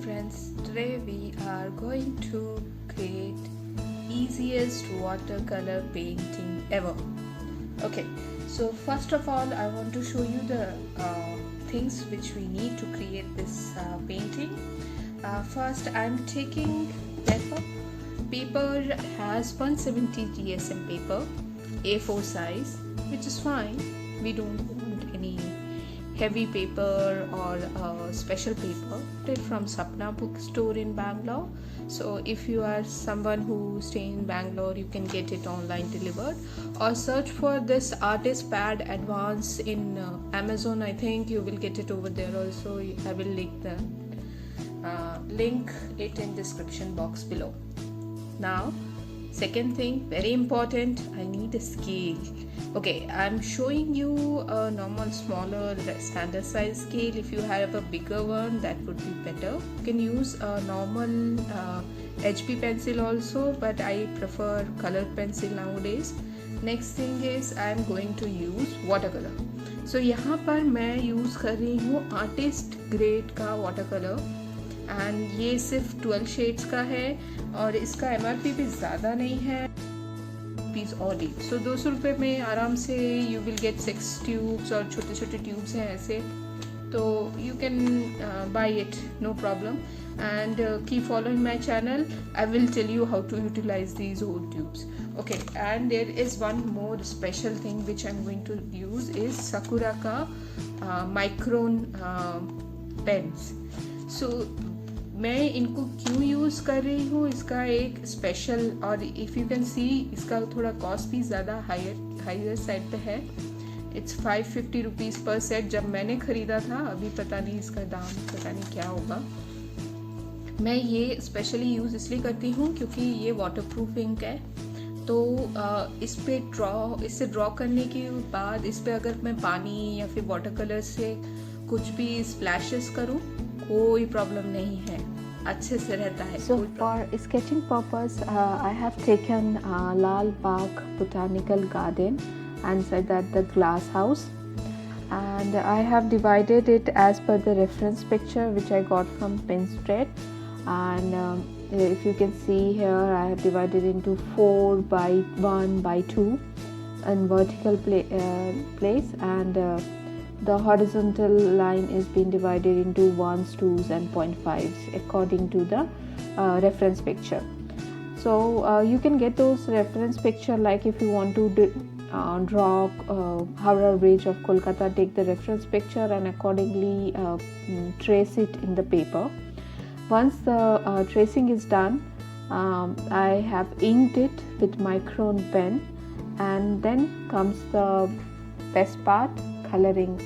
friends, today we are going to create easiest watercolor painting ever. Okay, so first of all I want to show you the things which we need to create this painting. First I'm taking paper has 170 GSM paper, A4 size, which is fine. We don't want any heavy paper or special paper. It from Sapna bookstore in Bangalore. So if you are someone who stay in Bangalore, you can get it online delivered, or search for this artist pad advance in Amazon. I think you will get it over there also. I will link it in description box below. Now second thing, very important, I need a scale. Okay, I'm showing you a normal smaller standard size scale. If you have a bigger one, that would be better. You can use a normal HB pencil also, but I prefer colored pencil nowadays. Next thing is I'm going to use watercolor. So यहाँ पर मैं use कर रही हूँ artist grade का वाटरकलर, and ये सिर्फ 12 shades का है और इसका MRP भी ज़्यादा नहीं है, पीस ऑडी. सो 200 रुपये में आराम से यू विल गेट 6 ट्यूब्स, और छोटे छोटे ट्यूब्स हैं ऐसे, तो you can buy it, no problem. And keep following my channel, I will tell you how to utilise these whole tubes. Okay, and there is one more special thing which I'm going to use is Sakura का micron pens. So मैं इनको क्यों use कर रही हूँ, इसका एक special, और इफ़ यू कैन सी इसका थोड़ा कॉस्ट भी ज़्यादा हायर साइड पे है. इट्स 550 रुपीज़ पर सेट. जब मैंने ख़रीदा था, अभी पता नहीं इसका दाम पता नहीं क्या होगा. मैं ये स्पेशली यूज़ इसलिए करती हूँ क्योंकि ये वाटरप्रूफ इंक है. तो इससे ड्रॉ करने के बाद इस पर अगर मैं पानी या फिर वाटर कलर से कुछ भी स्प्लैशेस करूँ, कोई प्रॉब्लम नहीं है, अच्छे से रहता है. So for sketching purpose, I have taken Lal Bagh Botanical Garden, and inside that the glass house, and I have divided it as per the reference picture which I got from Pinterest. And if you can see here, I have divided into 4 by 1 by 2 in vertical place, and the horizontal line is being divided into 1s, 2s and 0.5s according to the reference picture. So you can get those reference picture, like if you want to draw Howrah Bridge of Kolkata, take the reference picture and accordingly trace it in the paper. Once the tracing is done, I have inked it with micron pen, and then comes the best part, coloring